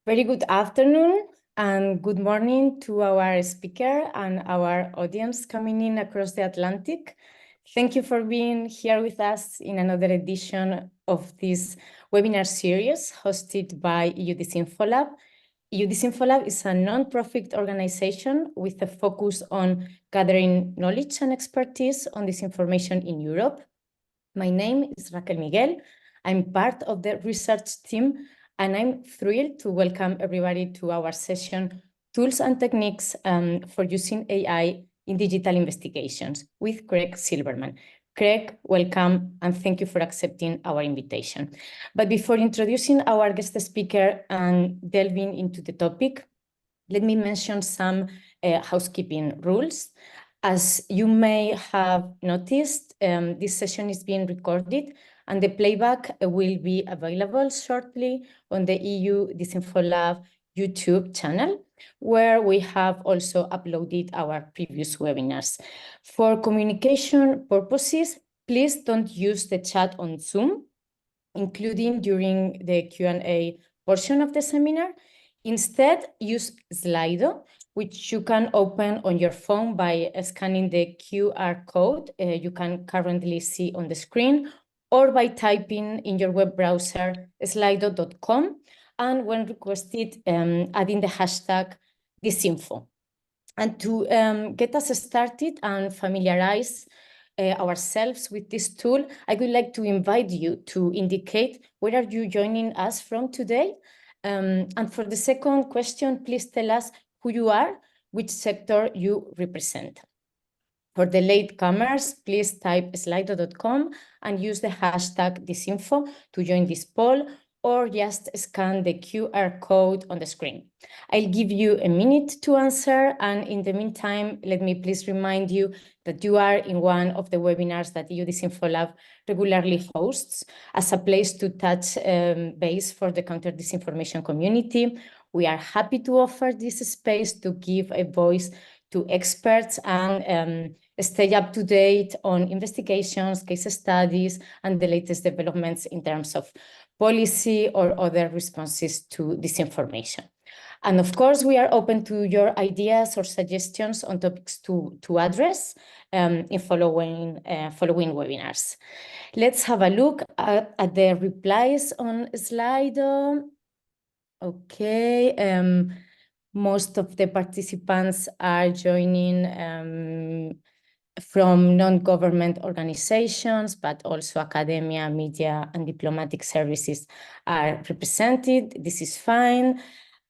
Very good afternoon and good morning to our speaker and our audience coming in across the Atlantic. Thank you for being here with us in another edition of this webinar series hosted by EU DisinfoLab. EU DisinfoLab is a non-profit organization with a focus on gathering knowledge and expertise on disinformation in Europe. My name is Raquel Miguel. I'm part of the research team, and I'm thrilled to welcome everybody to our session, Tools and Techniques for Using AI in Digital Investigations with Craig Silverman. Craig, welcome, and thank you for accepting our invitation. But before introducing our guest speaker and delving into the topic, let me mention some housekeeping rules. As you may have noticed, this session is being recorded, and the playback will be available shortly on the EU DisinfoLab YouTube channel, where we have also uploaded our previous webinars. For communication purposes, please don't use the chat on Zoom, including during the Q&A portion of the seminar. Instead, use Slido, which you can open on your phone by scanning the QR code you can currently see on the screen, or by typing in your web browser slido.com, and when requested, adding the hashtag disinfo. And to get us started and familiarize ourselves with this tool, I would like to invite you to indicate where are you joining us from today. And for the second question, please tell us who you are, which sector you represent. For the latecomers, please type slido.com and use the hashtag disinfo to join this poll, or just scan the QR code on the screen. I'll give you a minute to answer, and in the meantime, let me please remind you that you are in one of the webinars that EU DisinfoLab regularly hosts as a place to touch base for the counter-disinformation community. We are happy to offer this space to give a voice to experts and stay up to date on investigations, case studies, and the latest developments in terms of policy or other responses to disinformation. And of course, we are open to your ideas or suggestions on topics to address in following webinars. Let's have a look at the replies on Slido. Okay, most of the participants are joining from non-government organizations, but also academia, media, and diplomatic services are represented. This is fine.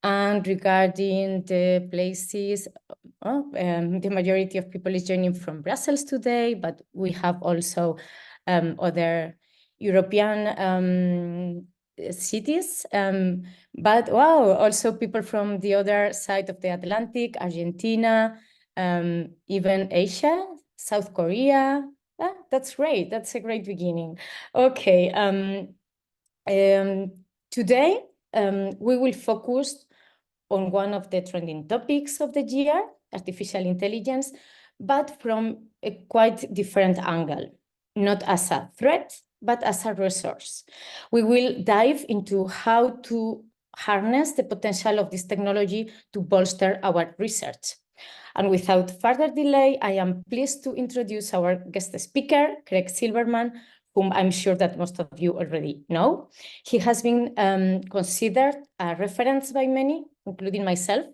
And regarding the places, the majority of people is joining from Brussels today, but we have also other European cities. But wow, also people from the other side of the Atlantic, Argentina, even Asia, South Korea. That's great. That's a great beginning. Okay. Today, we will focus on one of the trending topics of the year, artificial intelligence, but from a quite different angle, not as a threat, but as a resource. We will dive into how to harness the potential of this technology to bolster our research. And without further delay, I am pleased to introduce our guest speaker, Craig Silverman, whom I'm sure that most of you already know. He has been considered a reference by many, including myself,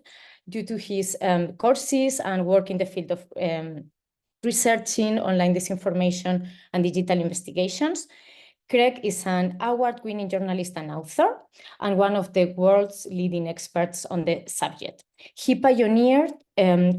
due to his courses and work in the field of researching online disinformation and digital investigations. Craig is an award-winning journalist and author, and one of the world's leading experts on the subject. He pioneered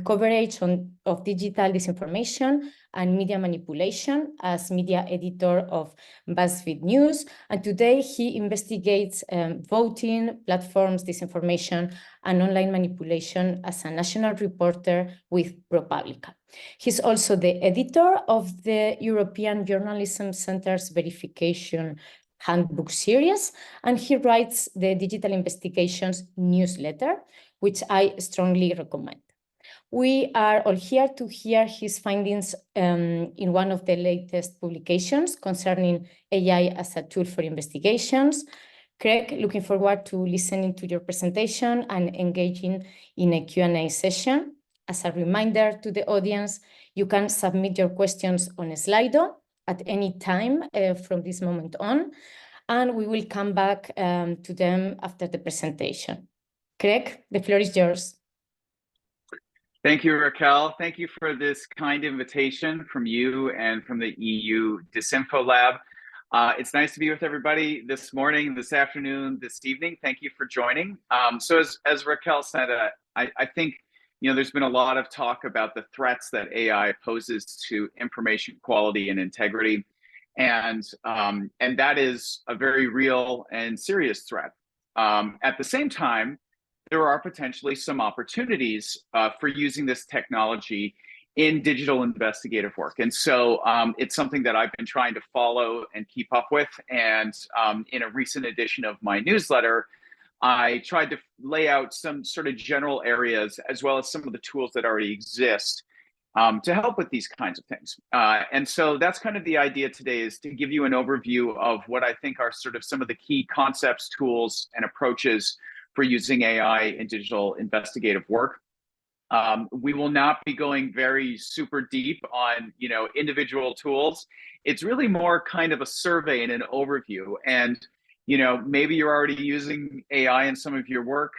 coverage of digital disinformation and media manipulation as media editor of BuzzFeed News, and today he investigates voting, platforms, disinformation, and online manipulation as a national reporter with ProPublica. He's also the editor of the European Journalism Center's Verification Handbook series, and he writes the Digital Investigations newsletter, which I strongly recommend. We are all here to hear his findings in one of the latest publications concerning AI as a tool for investigations. Craig, looking forward to listening to your presentation and engaging in a Q&A session. As a reminder to the audience, you can submit your questions on Slido at any time from this moment on, and we will come back to them after the presentation. Craig, the floor is yours. Thank you, Raquel. Thank you for this kind invitation from you and from the EU DisinfoLab. It's nice to be with everybody this morning, this afternoon, this evening. Thank you for joining. So as Raquel said, I think there's been a lot of talk about the threats that AI poses to information quality and integrity, and that is a very real and serious threat. At the same time, there are potentially some opportunities for using this technology in digital investigative work. And so it's something that I've been trying to follow and keep up with. And in a recent edition of my newsletter, I tried to lay out some sort of general areas, as well as some of the tools that already exist to help with these kinds of things. And so that's kind of the idea today, is to give you an overview of what I think are sort of some of the key concepts, tools, and approaches for using AI in digital investigative work. We will not be going very super deep on individual tools. It's really more kind of a survey and an overview. And maybe you're already using AI in some of your work.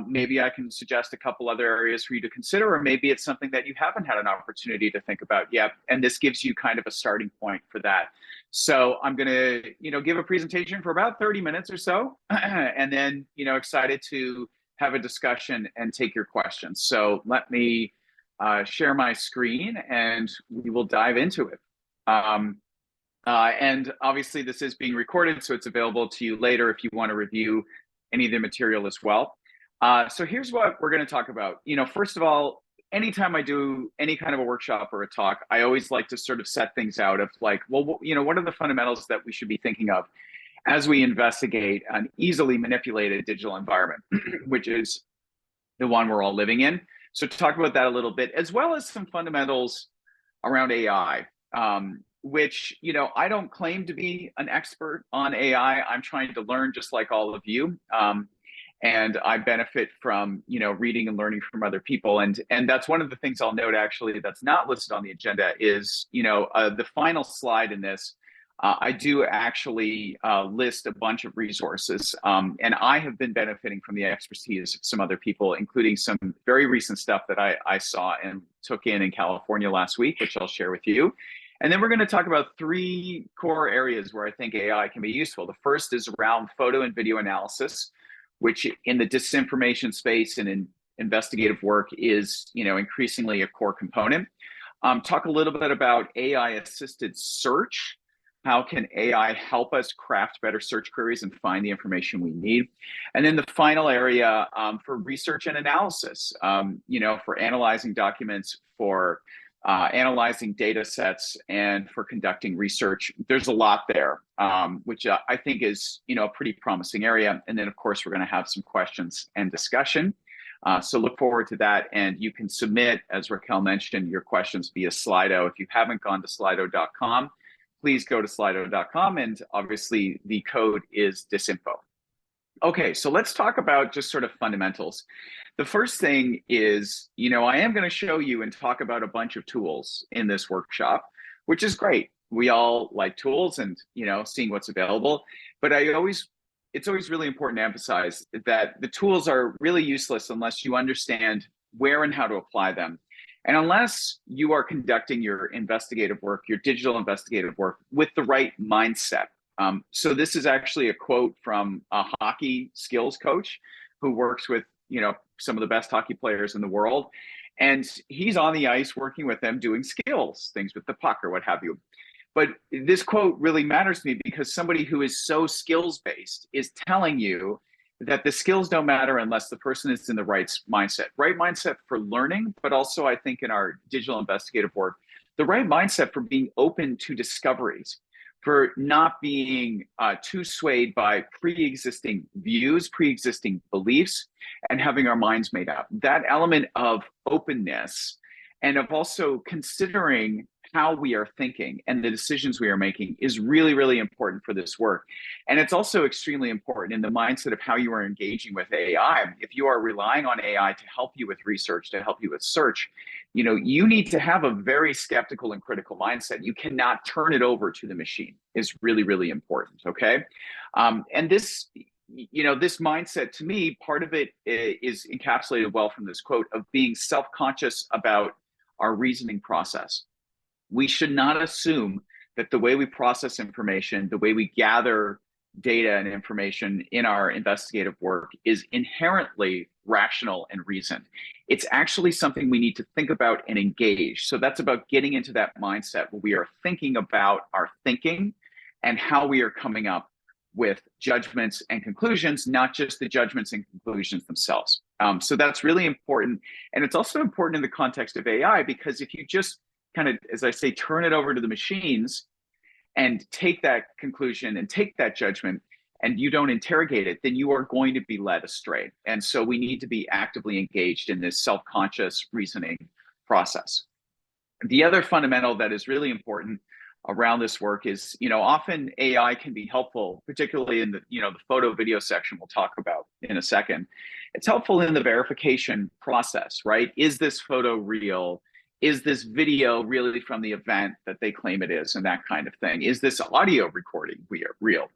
Maybe I can suggest a couple other areas for you to consider, or maybe it's something that you haven't had an opportunity to think about yet. And this gives you kind of a starting point for that. So I'm going to, give a presentation for about 30 minutes or so, and then, excited to have a discussion and take your questions. So let me share my screen and we will dive into it. And obviously this is being recorded, so it's available to you later if you want to review any of the material as well. So here's what we're going to talk about. First of all, anytime I do any kind of a workshop or a talk, I always like to sort of set things out of like, well, what are the fundamentals that we should be thinking of as we investigate an easily manipulated digital environment, which is the one we're all living in. So to talk about that a little bit, as well as some fundamentals around AI, which, I don't claim to be an expert on AI. I'm trying to learn just like all of you. And I benefit from, reading and learning from other people. And that's one of the things I'll note, actually, that's not listed on the agenda is, the final slide in this, I do actually list a bunch of resources. And I have been benefiting from the expertise of some other people, including some very recent stuff that I saw and took in California last week, which I'll share with you. And then we're going to talk about 3 core areas where I think AI can be useful. The first is around photo and video analysis, which in the disinformation space and in investigative work is, increasingly a core component. Talk a little bit about AI-assisted search. How can AI help us craft better search queries and find the information we need? And then the final area for research and analysis, for analyzing documents, for analyzing data sets, and for conducting research. There's a lot there, which I think is, a pretty promising area. And then, of course, we're going to have some questions and discussion. So look forward to that. And you can submit, as Raquel mentioned, your questions via Slido. If you haven't gone to slido.com, please go to slido.com. And obviously, the code is disinfo. Okay, so let's talk about just sort of fundamentals. The first thing is, I am going to show you and talk about a bunch of tools in this workshop, which is great. We all like tools and, seeing what's available. But it's always really important to emphasize that the tools are really useless unless you understand where and how to apply them. And unless you are conducting your investigative work, your digital investigative work, with the right mindset. So this is actually a quote from a hockey skills coach who works with, some of the best hockey players in the world. And he's on the ice working with them, doing skills, things with the puck or what have you. But this quote really matters to me because somebody who is so skills-based is telling you that the skills don't matter unless the person is in the right mindset for learning, but also I think in our digital investigative work, the right mindset for being open to discoveries, for not being too swayed by pre-existing views, pre-existing beliefs, and having our minds made up. That element of openness and of also considering how we are thinking and the decisions we are making is really, really important for this work. And it's also extremely important in the mindset of how you are engaging with AI. If you are relying on AI to help you with research, to help you with search, you need to have a very skeptical and critical mindset. You cannot turn it over to the machine. Is really, really important, okay? And this mindset, to me, part of it is encapsulated well from this quote of being self-conscious about our reasoning process. We should not assume that the way we process information, the way we gather data and information in our investigative work is inherently rational and reasoned. It's actually something we need to think about and engage. So that's about getting into that mindset where we are thinking about our thinking and how we are coming up with judgments and conclusions, not just the judgments and conclusions themselves. So that's really important. And it's also important in the context of AI, because if you just kind of, as I say, turn it over to the machines and take that conclusion and take that judgment, and you don't interrogate it, then you are going to be led astray. And so we need to be actively engaged in this self-conscious reasoning process. The other fundamental that is really important around this work is, often AI can be helpful, particularly in the photo video section we'll talk about in a second. It's helpful in the verification process, right? Is this photo real? Is this video really from the event that they claim it is, and that kind of thing? Is this audio recording real?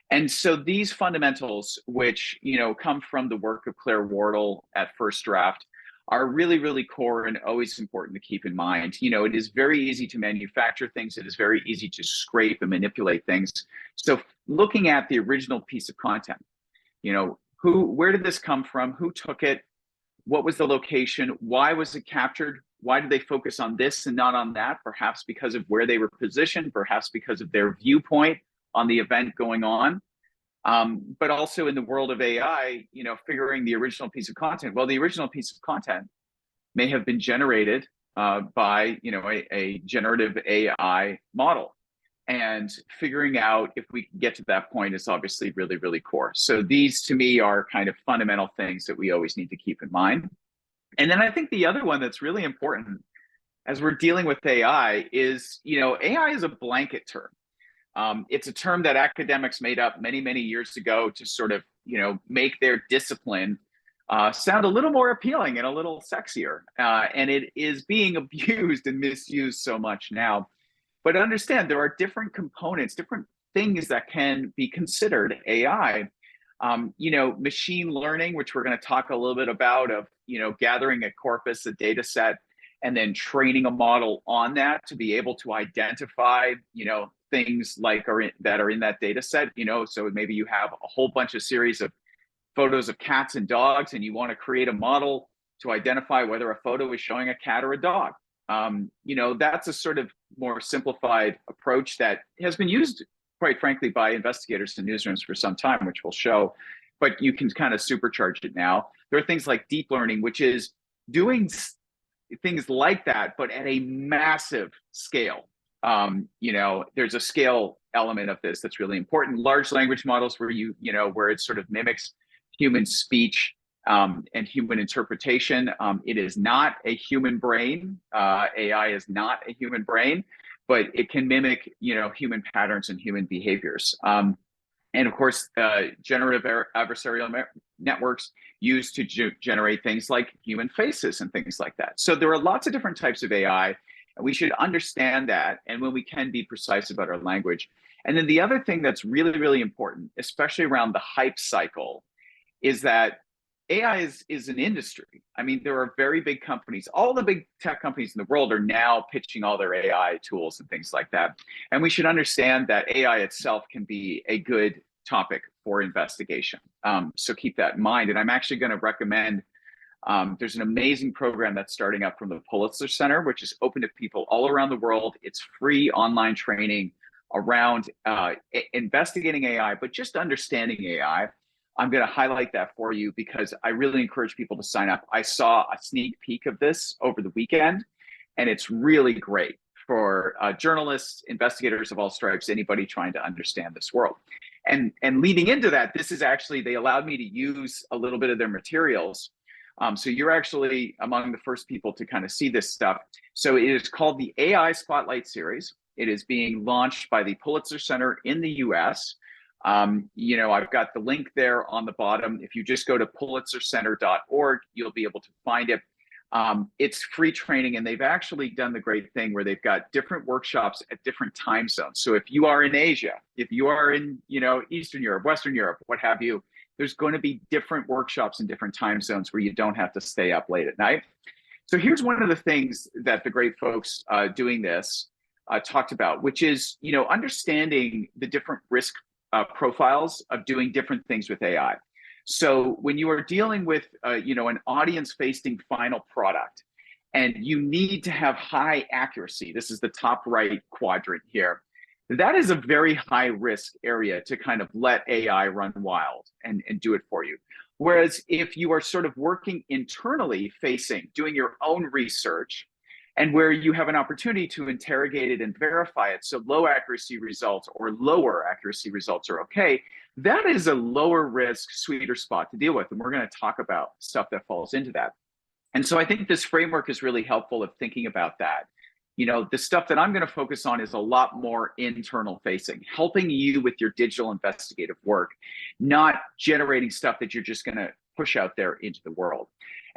And so these fundamentals, which come from the work of Claire Wardle at First Draft, are really, really core and always important to keep in mind. It is very easy to manufacture things. It is very easy to scrape and manipulate things. So looking at the original piece of content, where did this come from? Who took it? What was the location? Why was it captured? Why did they focus on this and not on that? Perhaps because of where they were positioned, perhaps because of their viewpoint on the event going on. But also in the world of AI, figuring the original piece of content. Well, the original piece of content may have been generated by, a generative AI model. And figuring out if we can get to that point is obviously really, really core. So these, to me, are kind of fundamental things that we always need to keep in mind. And then I think the other one that's really important as we're dealing with AI is, AI is a blanket term. It's a term that academics made up many, many years ago to sort of, make their discipline sound a little more appealing and a little sexier. And it is being abused and misused so much now. But understand there are different components, different things that can be considered AI. Machine learning, which we're going to talk a little bit about, of gathering a corpus, a data set, and then training a model on that to be able to identify, things like that are in that data set. So maybe you have a whole bunch of series of photos of cats and dogs, and you want to create a model to identify whether a photo is showing a cat or a dog. That's a sort of more simplified approach that has been used, quite frankly, by investigators in newsrooms for some time, which we'll show, but you can kind of supercharge it now. There are things like deep learning, which is doing things like that, but at a massive scale. There's a scale element of this that's really important. Large language models where where it sort of mimics human speech and human interpretation. It is not a human brain. AI is not a human brain, but it can mimic, human patterns and human behaviors. And of course, generative adversarial networks used to generate things like human faces and things like that. So there are lots of different types of AI, and we should understand that. And when we can be precise about our language. And then the other thing that's really, really important, especially around the hype cycle, is that AI is an industry. I mean, there are very big companies. All the big tech companies in the world are now pitching all their AI tools and things like that. And we should understand that AI itself can be a good topic for investigation. So keep that in mind. And I'm actually going to recommend, there's an amazing program that's starting up from the Pulitzer Center, which is open to people all around the world. It's free online training around investigating AI, but just understanding AI. I'm going to highlight that for you because I really encourage people to sign up. I saw a sneak peek of this over the weekend, and it's really great for journalists, investigators of all stripes, anybody trying to understand this world. And leading into that, this is actually, they allowed me to use a little bit of their materials So you're actually among the first people to kind of see this stuff. So it is called the AI Spotlight Series. It is being launched by the Pulitzer Center in the US. You know, I've got the link there on the bottom. If you just go to pulitzercenter.org, you'll be able to find it. It's free training, and they've actually done the great thing where they've got different workshops at different time zones. So if you are in Asia, if you are in, you know, Eastern Europe, Western Europe, what have you, there's going to be different workshops in different time zones where you don't have to stay up late at night. So here's one of the things that the great folks doing this talked about, which is, you know, understanding the different risk profiles of doing different things with AI. So when you are dealing with, you know, an audience-facing final product, and you need to have high accuracy, this is the top right quadrant here, that is a very high risk area to kind of let AI run wild and do it for you. Whereas if you are sort of working internally facing, doing your own research, and where you have an opportunity to interrogate it and verify it, so low accuracy results or lower accuracy results are okay, that is a lower risk, sweeter spot to deal with. And we're going to talk about stuff that falls into that. And so I think this framework is really helpful of thinking about that. You know, the stuff that I'm going to focus on is a lot more internal facing, helping you with your digital investigative work, not generating stuff that you're just going to push out there into the world.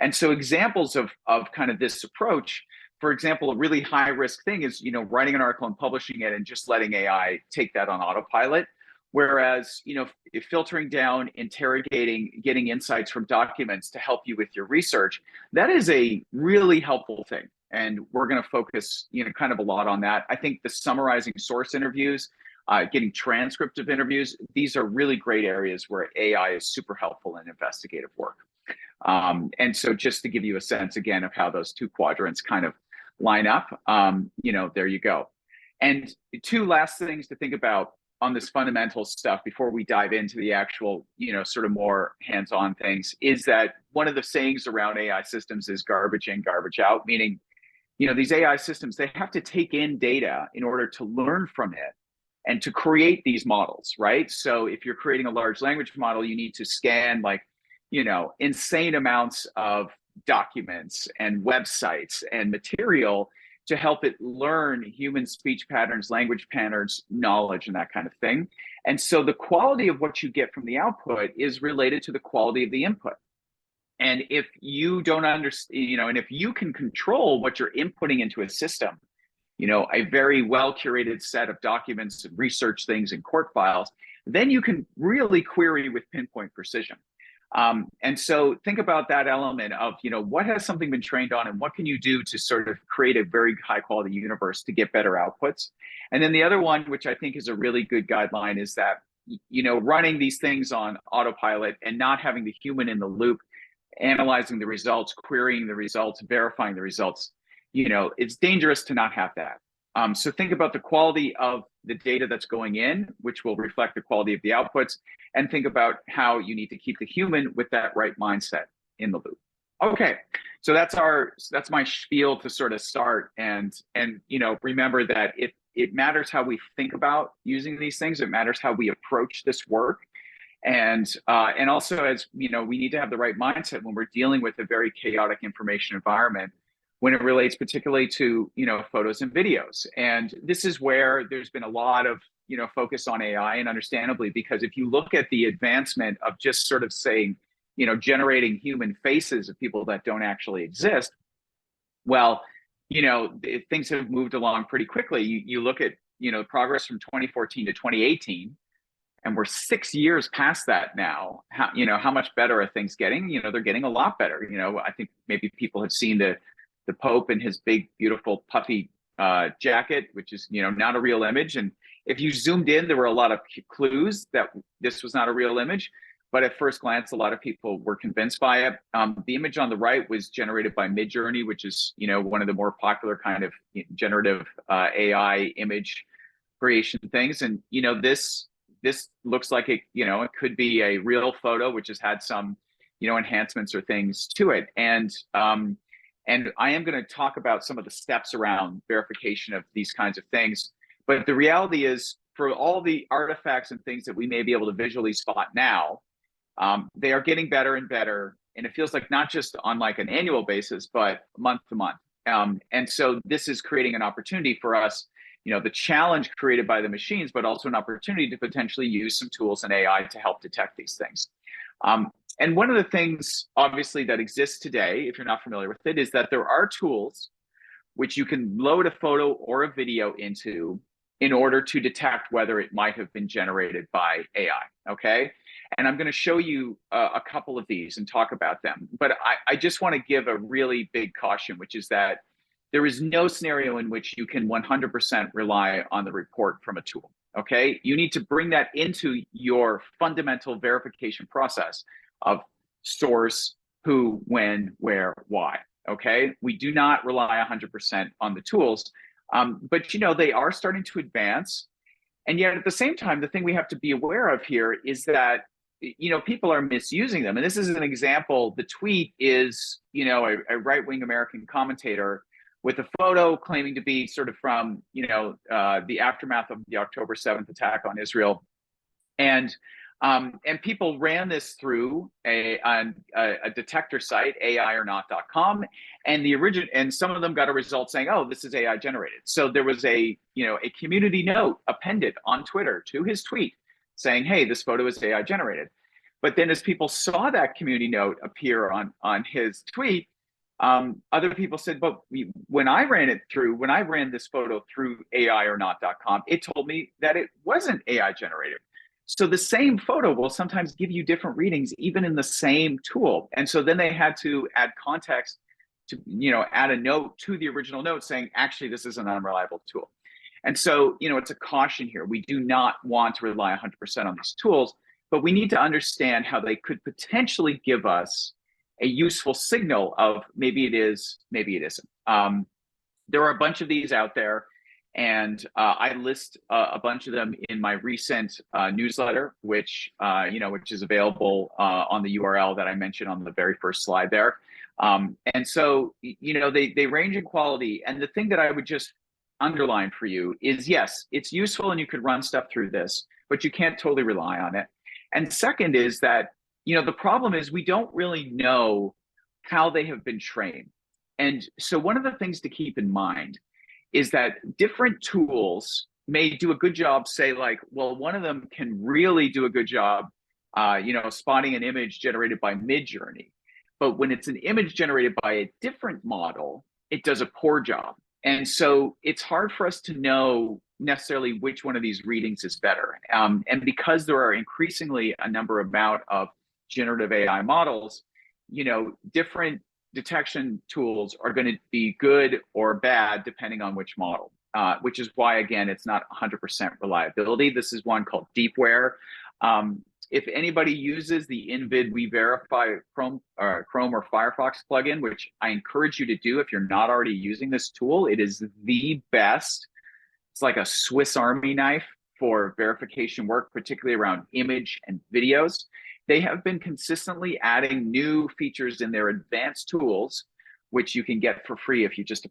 And so examples of kind of this approach, for example, a really high risk thing is, you know, writing an article and publishing it and just letting AI take that on autopilot. Whereas, you know, if filtering down, interrogating, getting insights from documents to help you with your research, that is a really helpful thing. And we're going to focus, you know, kind of a lot on that. I think the summarizing source interviews, getting transcript of interviews, these are really great areas where AI is super helpful in investigative work. And so just to give you a sense again of how those two quadrants kind of line up, you know, there you go. And two last things to think about on this fundamental stuff before we dive into the actual, you know, sort of more hands-on things, is that one of the sayings around AI systems is garbage in, garbage out, meaning, you know, these AI systems, they have to take in data in order to learn from it and to create these models, right? So if you're creating a large language model, you need to scan like, you know, insane amounts of documents and websites and material to help it learn human speech patterns, language patterns, knowledge, and that kind of thing. And so the quality of what you get from the output is related to the quality of the input. And if you don't understand, you know, and if you can control what you're inputting into a system, you know, a very well curated set of documents and research things and court files, then you can really query with pinpoint precision. And so think about that element of, you know, what has something been trained on and what can you do to sort of create a very high quality universe to get better outputs? And then the other one, which I think is a really good guideline, is that, you know, running these things on autopilot and not having the human in the loop, analyzing the results, querying the results, verifying the results, you know, it's dangerous to not have that. So think about the quality of the data that's going in, which will reflect the quality of the outputs, and think about how you need to keep the human with that right mindset in the loop. Okay, so that's my spiel to sort of start, and you know, remember that it matters how we think about using these things. It matters how we approach this work, and also, as you know, we need to have the right mindset when we're dealing with a very chaotic information environment, when it relates particularly to, you know, photos and videos. And this is where there's been a lot of, you know, focus on AI, and understandably, because if you look at the advancement of just sort of saying, you know, generating human faces of people that don't actually exist, well, you know, things have moved along pretty quickly. You look at, you know, progress from 2014 to 2018, and we're 6 years past that now. How, you know, how much better are things getting? You know, they're getting a lot better. You know, I think maybe people have seen the Pope in his big, beautiful, puffy jacket, which is, you know, not a real image. And if you zoomed in, there were a lot of clues that this was not a real image. But at first glance, a lot of people were convinced by it. The image on the right was generated by Midjourney, which is, you know, one of the more popular kind of generative AI image creation things. And, you know, this looks like it, you know, it could be a real photo, which has had some, you know, enhancements or things to it. And I am going to talk about some of the steps around verification of these kinds of things. But the reality is, for all the artifacts and things that we may be able to visually spot now, they are getting better and better And it feels like not just on like an annual basis, but month to month. And so this is creating an opportunity for us, the challenge created by the machines, but also an opportunity to potentially use some tools and AI to help detect these things. And one of the things, obviously, that exists today, if you're not familiar with it, is that there are tools which you can load a photo or a video into in order to detect whether it might have been generated by AI, okay? And I'm gonna show you a couple of these and talk about them. But I just wanna give a really big caution, which is that there is no scenario in which you can 100% rely on the report from a tool, okay? You need to bring that into your fundamental verification process of source, who, when, where, why, okay? We do not rely 100% on the tools, but they are starting to advance. And yet at the same time, the thing we have to be aware of here is that people are misusing them. And this is an example. The tweet is a right-wing American commentator with a photo claiming to be sort of from the aftermath of the October 7th attack on Israel. And people ran this through a detector site, AIorNot.com, and some of them got a result saying, "Oh, this is AI generated." So there was a community note appended on Twitter to his tweet saying, "Hey, this photo is AI generated." But then as people saw that community note appear on his tweet, other people said, "But when I ran this photo through AIorNot.com, it told me that it wasn't AI generated." So the same photo will sometimes give you different readings, even in the same tool. And so then they had to add context to, add a note to the original note saying, actually, this is an unreliable tool. And so, it's a caution here. We do not want to rely 100% on these tools, but we need to understand how they could potentially give us a useful signal of maybe it is, maybe it isn't. There are a bunch of these out there. And I list a bunch of them in my recent newsletter, which is available on the URL that I mentioned on the very first slide there. And so, they range in quality. And the thing that I would just underline for you is, yes, it's useful and you could run stuff through this, but you can't totally rely on it. And second is that, the problem is we don't really know how they have been trained. And so one of the things to keep in mind is that different tools may do a good job, say like, well, one of them can really do a good job, spotting an image generated by Midjourney. But when it's an image generated by a different model, it does a poor job. And so it's hard for us to know necessarily which one of these readings is better. And because there are increasingly a number amount of generative AI models, different detection tools are going to be good or bad depending on which model, which is why, again, it's not 100% reliability. This is one called Deepware. If anybody uses the InVid We Verify Chrome or Firefox plugin, which I encourage you to do if you're not already using this tool, it is the best. It's like a Swiss Army knife for verification work, particularly around image and videos. They have been consistently adding new features in their advanced tools, which you can get for free if you just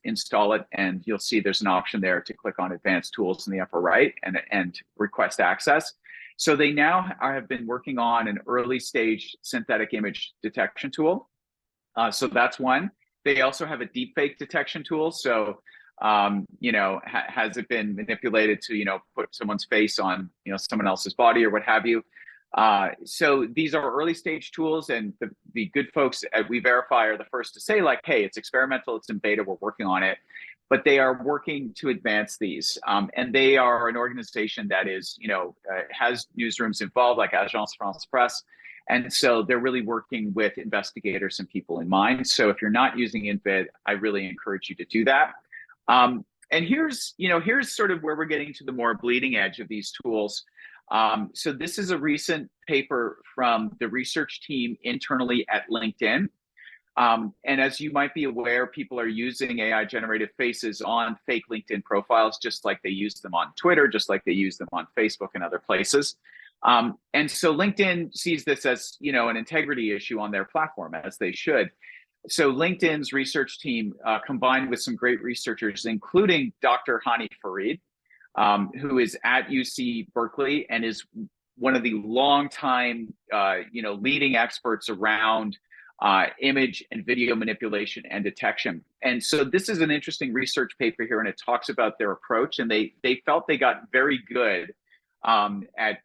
install it, and you'll see there's an option there to click on advanced tools in the upper right and request access. So they now have been working on an early stage synthetic image detection tool. So that's one. They also have a deepfake detection tool. So, has it been manipulated to, put someone's face on, someone else's body or what have you? So these are early stage tools, and the good folks at We Verify are the first to say like, hey, it's experimental, it's in beta, we're working on it. But they are working to advance these. And they are an organization that is, has newsrooms involved like Agence France Presse. And so they're really working with investigators and people in mind. So if you're not using InVid, I really encourage you to do that. And here's sort of where we're getting to the more bleeding edge of these tools. So this is a recent paper from the research team internally at LinkedIn. And as you might be aware, people are using AI-generated faces on fake LinkedIn profiles, just like they use them on Twitter, just like they use them on Facebook and other places. And so LinkedIn sees this as, an integrity issue on their platform, as they should. So LinkedIn's research team, combined with some great researchers, including Dr. Hani Farid, who is at UC Berkeley and is one of the longtime, leading experts around image and video manipulation and detection. And so this is an interesting research paper here, and it talks about their approach. And they felt they got very good at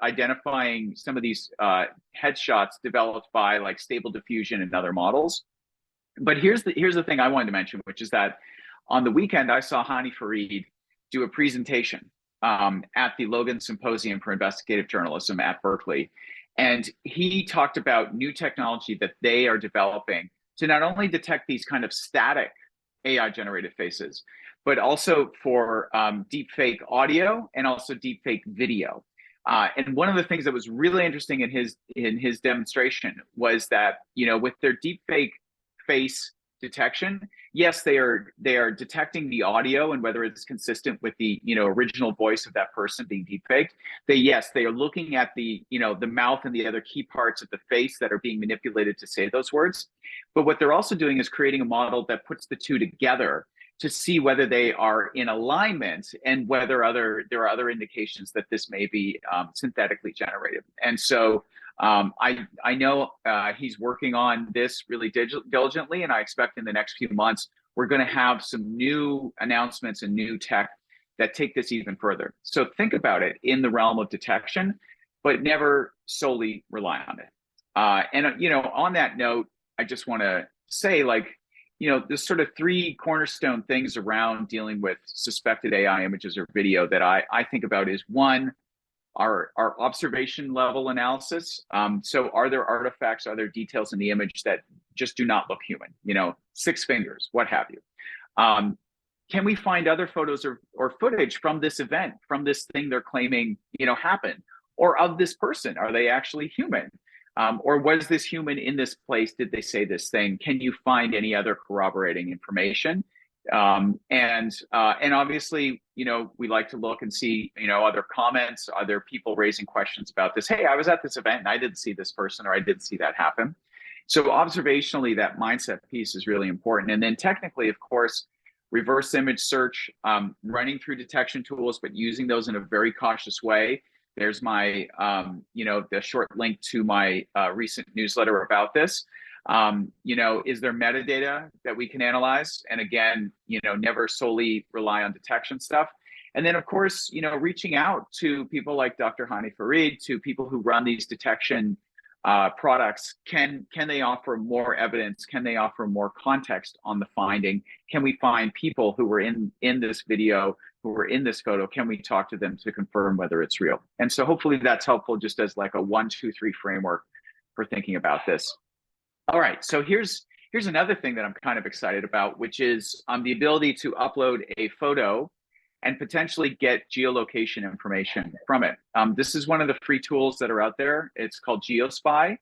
identifying some of these headshots developed by like Stable Diffusion and other models. But here's the thing I wanted to mention, which is that on the weekend I saw Hani Farid do a presentation at the Logan Symposium for Investigative Journalism at Berkeley. And he talked about new technology that they are developing to not only detect these kind of static AI generated faces, but also for deep fake audio and also deep fake video. And one of the things that was really interesting in his demonstration was that, with their deep fake face detection, yes, they are detecting the audio and whether it's consistent with the original voice of that person being deepfaked. They are looking at the the mouth and the other key parts of the face that are being manipulated to say those words. But what they're also doing is creating a model that puts the two together to see whether they are in alignment and whether there are other indications that this may be synthetically generated. And so I know he's working on this really diligently, and I expect in the next few months we're going to have some new announcements and new tech that take this even further. So think about it in the realm of detection, but never solely rely on it. And on that note, I just want to say, there's sort of three cornerstone things around dealing with suspected AI images or video that I think about is one, our observation level analysis. So are there artifacts, are there details in the image that just do not look human, 6 fingers, what have you? Can we find other photos or footage from this event, from this thing they're claiming, happened, or of this person? Are they actually human? Or was this human in this place? Did they say this thing? Can you find any other corroborating information? And obviously, we like to look and see, other comments, other people raising questions about this. Hey, I was at this event and I didn't see this person, or I didn't see that happen. So observationally, that mindset piece is really important. And then technically, of course, reverse image search, running through detection tools, but using those in a very cautious way. There's my, the short link to my recent newsletter about this. Is there metadata that we can analyze? And again, never solely rely on detection stuff. And then, of course, reaching out to people like Dr. Hani Farid, to people who run these detection products. Can they offer more evidence? Can they offer more context on the finding? Can we find people who were in this video, who were in this photo? Can we talk to them to confirm whether it's real? And so hopefully that's helpful, just as like a 1, 2, 3 framework for thinking about this. All right, so here's another thing that I'm kind of excited about, which is the ability to upload a photo and potentially get geolocation information from it. This is one of the free tools that are out there. It's called GeoSpy.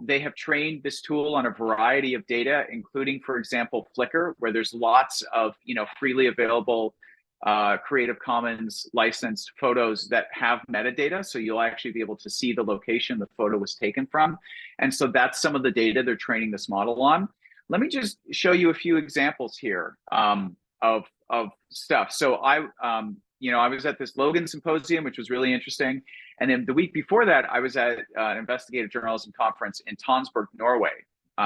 They have trained this tool on a variety of data, including, for example, Flickr, where there's lots of freely available Creative Commons licensed photos that have metadata. So you'll actually be able to see the location the photo was taken from. And so that's some of the data they're training this model on. Let me just show you a few examples here of stuff. So I was at this Logan Symposium, which was really interesting. And then the week before that, I was at an investigative journalism conference in Tonsberg, Norway,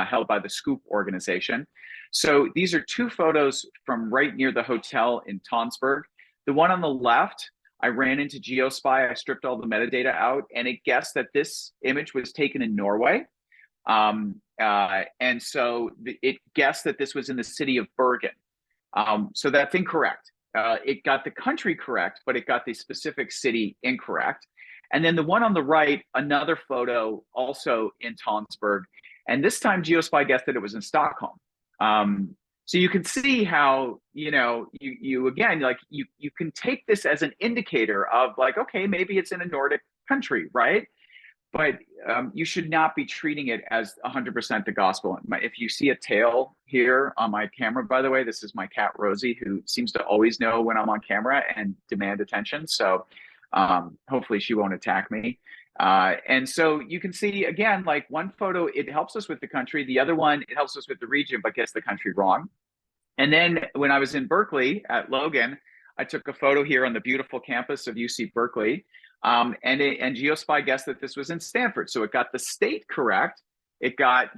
held by the Scoop organization. So these are 2 photos from right near the hotel in Tonsberg. The one on the left, I ran into GeoSpy, I stripped all the metadata out, and it guessed that this image was taken in Norway. And so it guessed that this was in the city of Bergen. So that's incorrect. It got the country correct, but it got the specific city incorrect. And then the one on the right, another photo also in Tonsberg. And this time GeoSpy guessed that it was in Stockholm. So you can see how, you again, like you can take this as an indicator of like, okay, maybe it's in a Nordic country, right? But you should not be treating it as 100% the gospel. If you see a tail here on my camera, by the way, this is my cat Rosie, who seems to always know when I'm on camera and demand attention. So hopefully she won't attack me. And so you can see, again, like one photo, it helps us with the country. The other one, it helps us with the region, but gets the country wrong. And then when I was in Berkeley at Logan, I took a photo here on the beautiful campus of UC Berkeley. And GeoSpy guessed that this was in Stanford. So it got the state correct. It got,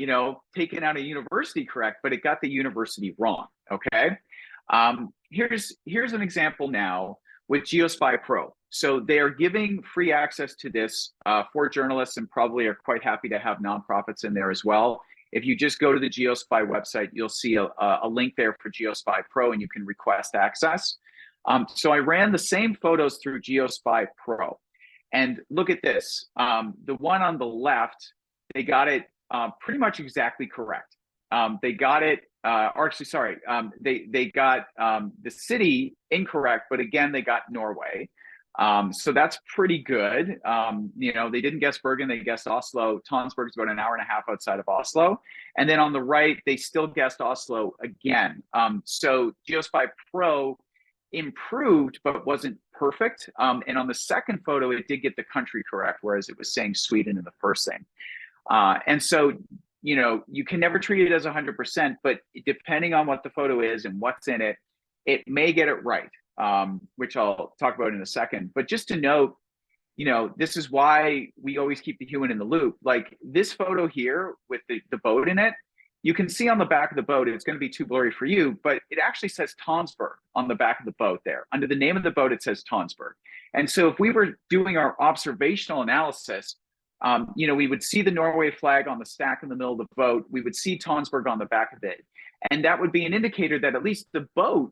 taken out a university correct, but it got the university wrong, okay? Here's an example now with GeoSpy Pro. So they are giving free access to this for journalists, and probably are quite happy to have nonprofits in there as well. If you just go to the GeoSpy website, you'll see a link there for GeoSpy Pro, and you can request access. So I ran the same photos through GeoSpy Pro. And look at this. The one on the left, they got it pretty much exactly correct. They got it, or actually, sorry, they got the city incorrect, but again, they got Norway. So that's pretty good. They didn't guess Bergen, they guessed Oslo. Tonsberg's about an hour and a half outside of Oslo. And then on the right, they still guessed Oslo again. So GeoSpy Pro improved, but wasn't perfect. And on the second photo, it did get the country correct, whereas it was saying Sweden in the first thing. And so, you can never treat it as 100%, but depending on what the photo is and what's in it, it may get it right, which I'll talk about in a second. But just to note, this is why we always keep the human in the loop. Like this photo here with the boat in it, you can see on the back of the boat, it's going to be too blurry for you, but it actually says Tonsberg on the back of the boat there. Under the name of the boat, it says Tonsberg. And so if we were doing our observational analysis, we would see the Norway flag on the stack in the middle of the boat. We would see Tonsberg on the back of it. And that would be an indicator that at least the boat,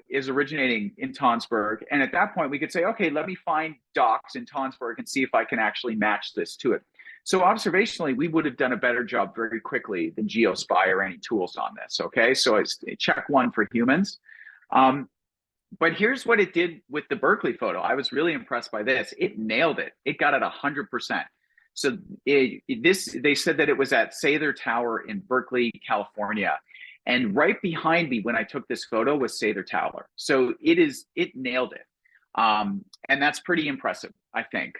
is originating in Tonsberg. And at that point, we could say, okay, let me find docks in Tonsberg and see if I can actually match this to it. So observationally, we would have done a better job very quickly than GeoSpy or any tools on this, okay? So it's check one for humans. But here's what it did with the Berkeley photo. I was really impressed by this. It nailed it. It got it 100%. So they said that it was at Sather Tower in Berkeley, California. And right behind me when I took this photo was Sather Tower. So it nailed it. And that's pretty impressive, I think.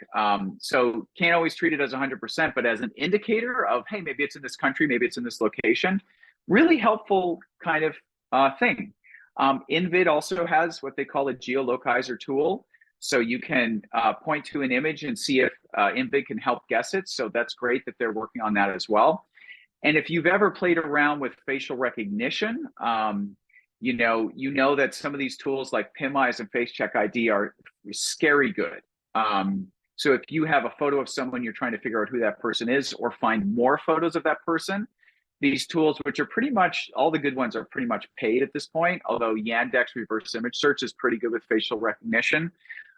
So can't always treat it as 100%, but as an indicator of, hey, maybe it's in this country, maybe it's in this location, really helpful kind of thing. InVid also has what they call a geolocalizer tool. So you can point to an image and see if InVid can help guess it. So that's great that they're working on that as well. And if you've ever played around with facial recognition, you know that some of these tools like PimEyes and FaceCheck ID are scary good. So if you have a photo of someone, you're trying to figure out who that person is or find more photos of that person, these tools, which are pretty much, all the good ones are pretty much paid at this point, although Yandex reverse image search is pretty good with facial recognition.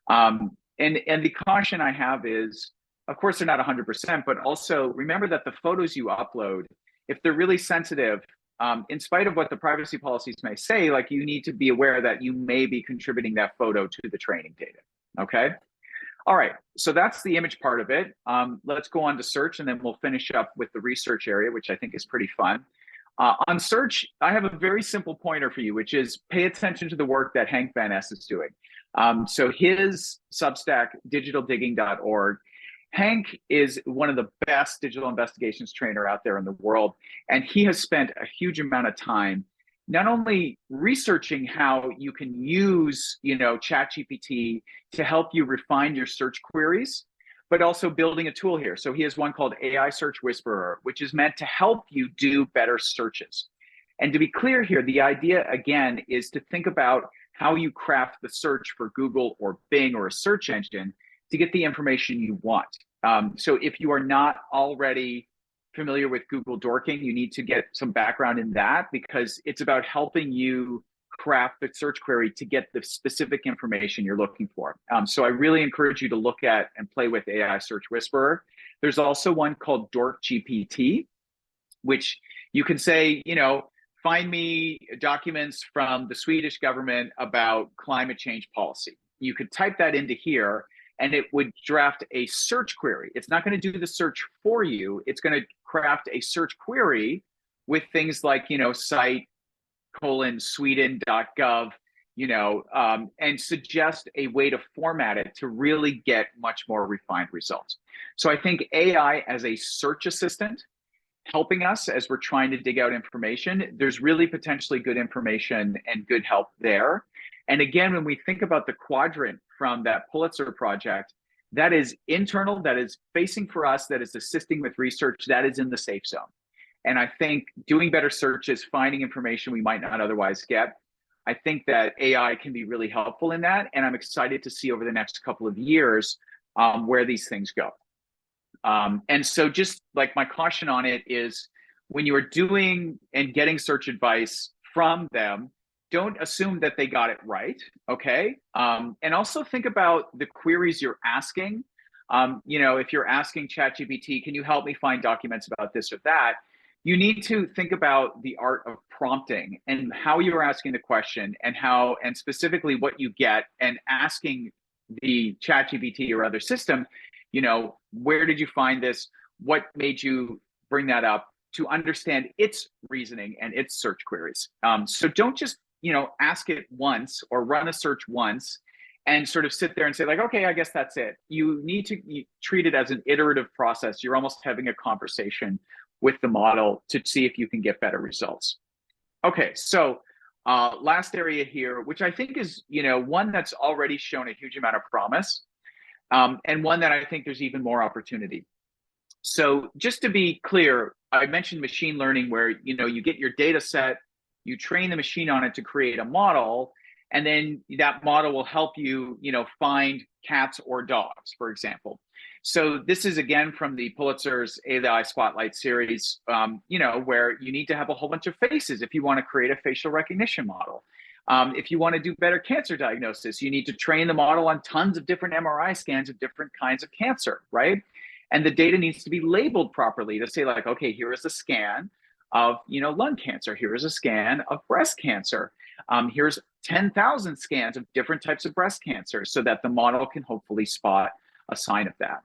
And the caution I have is, of course, they're not 100%, but also remember that the photos you upload, if they're really sensitive, in spite of what the privacy policies may say, like you need to be aware that you may be contributing that photo to the training data, okay? All right, so that's the image part of it. Let's go on to search, and then we'll finish up with the research area, which I think is pretty fun. On search, I have a very simple pointer for you, which is pay attention to the work that Hank Van Ness is doing. So his Substack, digitaldigging.org, Hank is one of the best digital investigations trainer out there in the world, and he has spent a huge amount of time not only researching how you can use, ChatGPT to help you refine your search queries, but also building a tool here. So he has one called AI Search Whisperer, which is meant to help you do better searches. And to be clear here, the idea, again, is to think about how you craft the search for Google or Bing or a search engine to get the information you want. So if you are not already familiar with Google dorking, you need to get some background in that, because it's about helping you craft the search query to get the specific information you're looking for. So I really encourage you to look at and play with AI Search Whisperer. There's also one called Dork GPT, which you can say, find me documents from the Swedish government about climate change policy. You could type that into here, and it would draft a search query. It's not going to do the search for you. It's going to craft a search query with things like, site:/sweden.gov, and suggest a way to format it to really get much more refined results. So I think AI as a search assistant, helping us as we're trying to dig out information, there's really potentially good information and good help there. And again, when we think about the quadrant from that Pulitzer project, that is internal, that is facing for us, that is assisting with research, that is in the safe zone. And I think doing better searches, finding information we might not otherwise get, I think that AI can be really helpful in that. And I'm excited to see over the next couple of years where these things go. And so just like my caution on it is, when you are doing and getting search advice from them, don't assume that they got it right, okay? And also think about the queries you're asking. You know, if you're asking ChatGPT, can you help me find documents about this or that? You need to think about the art of prompting and how you're asking the question and how, and specifically what you get, and asking the ChatGPT or other system, you know, where did you find this? What made you bring that up? To understand its reasoning and its search queries. So don't just, you know, ask it once or run a search once and sort of sit there and say like, okay, I guess that's it. You need to treat it as an iterative process. You're almost having a conversation with the model to see if you can get better results. Okay, so last area here, which I think is, you know, one that's already shown a huge amount of promise, and one that I think there's even more opportunity. So just to be clear, I mentioned machine learning, where, you know, you get your data set, you train the machine on it to create a model, and then that model will help you, you know, find cats or dogs, for example. So this is again from the Pulitzer's AI Spotlight series, you know, where you need to have a whole bunch of faces if you want to create a facial recognition model. If you want to do better cancer diagnosis, you need to train the model on tons of different MRI scans of different kinds of cancer, right? And the data needs to be labeled properly to say like, okay, here is a scan of, you know, lung cancer. Here is a scan of breast cancer. Here's 10,000 scans of different types of breast cancer, so that the model can hopefully spot a sign of that.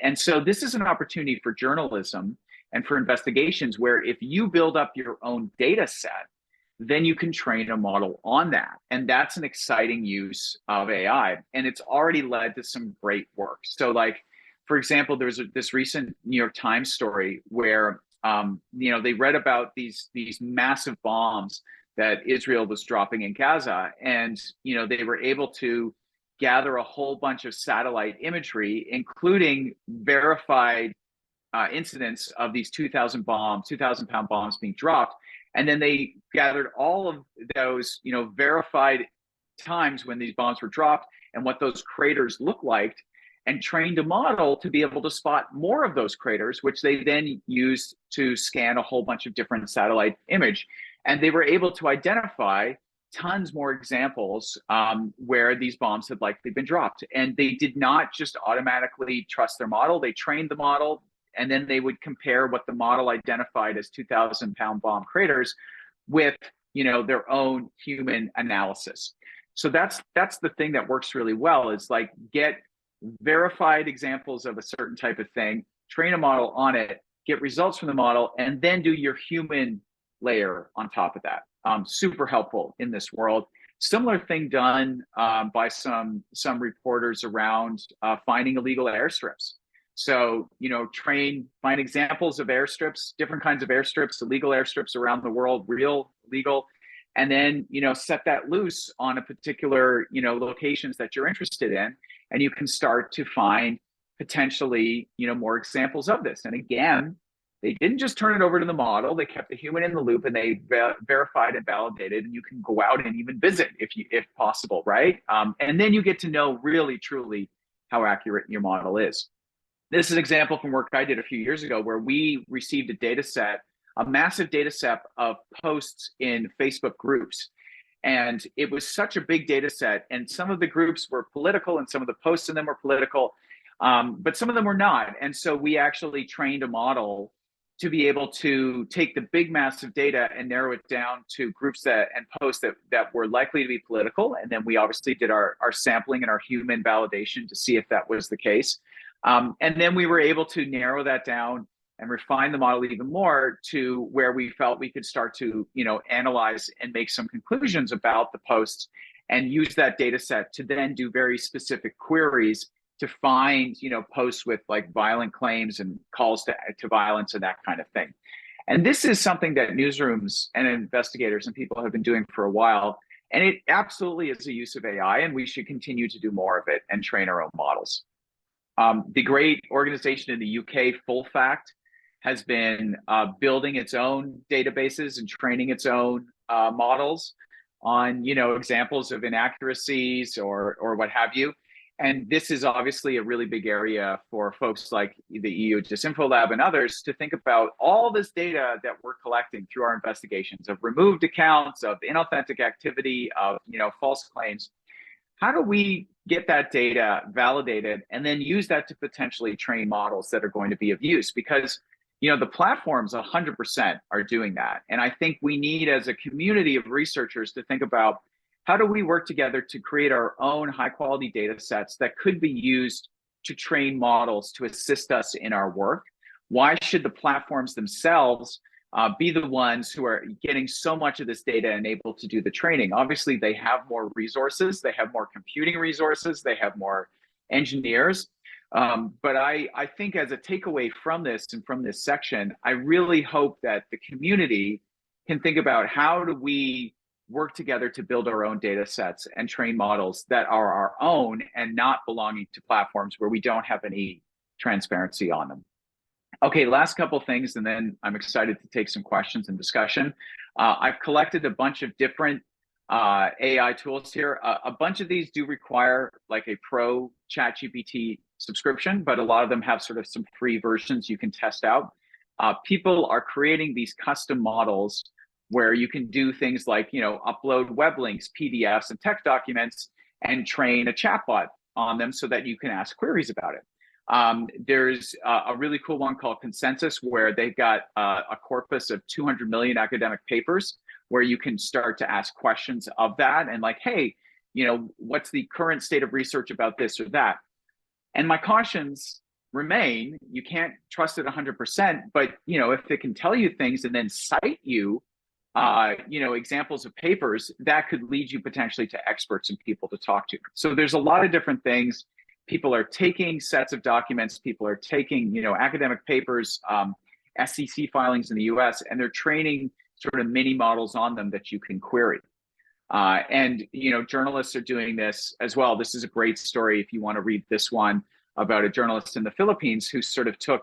And so this is an opportunity for journalism and for investigations, where if you build up your own data set, then you can train a model on that. And that's an exciting use of AI. And it's already led to some great work. So like, for example, there's this recent New York Times story where, you know, they read about these massive bombs that Israel was dropping in Gaza. And, you know, they were able to gather a whole bunch of satellite imagery, including verified incidents of these 2,000-pound bombs being dropped. And then they gathered all of those, you know, verified times when these bombs were dropped and what those craters looked like, and trained a model to be able to spot more of those craters, which they then used to scan a whole bunch of different satellite image. And they were able to identify tons more examples where these bombs had likely been dropped. And they did not just automatically trust their model. They trained the model, and then they would compare what the model identified as 2,000-pound bomb craters with, you know, their own human analysis. So that's the thing that works really well, is like get verified examples of a certain type of thing, train a model on it, get results from the model, and then do your human layer on top of that. Super helpful in this world. Similar thing done by some reporters around finding illegal airstrips. So, you know, find examples of airstrips, different kinds of airstrips, illegal airstrips around the world, real, legal, and then, you know, set that loose on a particular, you know, locations that you're interested in, and you can start to find potentially, you know, more examples of this. And again, they didn't just turn it over to the model; they kept the human in the loop, and they verified and validated. And you can go out and even visit if possible, right? And then you get to know really, truly how accurate your model is. This is an example from work I did a few years ago, where we received a data set, a massive data set of posts in Facebook groups. And it was such a big data set, and some of the groups were political and some of the posts in them were political, but some of them were not. And so we actually trained a model to be able to take the big massive data and narrow it down to groups and posts that were likely to be political. And then we obviously did our sampling and our human validation to see if that was the case. And then we were able to narrow that down and refine the model even more to where we felt we could start to, you know, analyze and make some conclusions about the posts, and use that data set to then do very specific queries to find, you know, posts with like violent claims and calls to violence and that kind of thing. And this is something that newsrooms and investigators and people have been doing for a while. And it absolutely is a use of AI, and we should continue to do more of it and train our own models. The great organization in the UK, Full Fact, has been building its own databases and training its own models on, examples of inaccuracies or what have you. And this is obviously a really big area for folks like the EU DisinfoLab and others to think about all this data that we're collecting through our investigations of removed accounts, of inauthentic activity, of false claims. How do we get that data validated and then use that to potentially train models that are going to be of use? Because the platforms 100% are doing that. And I think we need, as a community of researchers, to think about how do we work together to create our own high quality data sets that could be used to train models to assist us in our work? Why should the platforms themselves be the ones who are getting so much of this data and able to do the training? Obviously, they have more resources, they have more computing resources, they have more engineers. But I think as a takeaway from this and from this section, I really hope that the community can think about how do we work together to build our own data sets and train models that are our own and not belonging to platforms where we don't have any transparency on them. Okay, last couple things, and then I'm excited to take some questions and discussion. I've collected a bunch of different AI tools here. A bunch of these do require like a pro ChatGPT subscription, but a lot of them have sort of some free versions you can test out. People are creating these custom models where you can do things like, upload web links, PDFs, and text documents and train a chatbot on them so that you can ask queries about it. There's a really cool one called Consensus, where they've got a corpus of 200 million academic papers where you can start to ask questions of that and like, hey, what's the current state of research about this or that? And my cautions remain, you can't trust it 100%, but if it can tell you things and then cite you, examples of papers, that could lead you potentially to experts and people to talk to. So there's a lot of different things. People are taking sets of documents, people are taking, academic papers, SEC filings in the US, and they're training sort of mini models on them that you can query. And journalists are doing this as well. This is a great story if you want to read this one about a journalist in the Philippines who sort of took,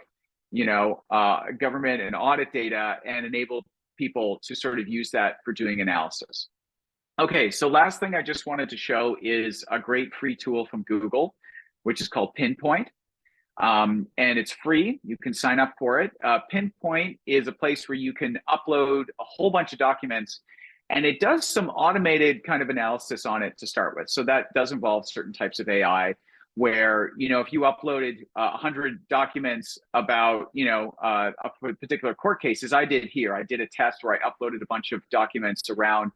government and audit data and enabled people to sort of use that for doing analysis. Okay, so last thing I just wanted to show is a great free tool from Google, which is called Pinpoint. And it's free. You can sign up for it. Pinpoint is a place where you can upload a whole bunch of documents, and it does some automated kind of analysis on it to start with. So that does involve certain types of AI where, if you uploaded 100 documents about, a particular court case, as I did here, I did a test where I uploaded a bunch of documents around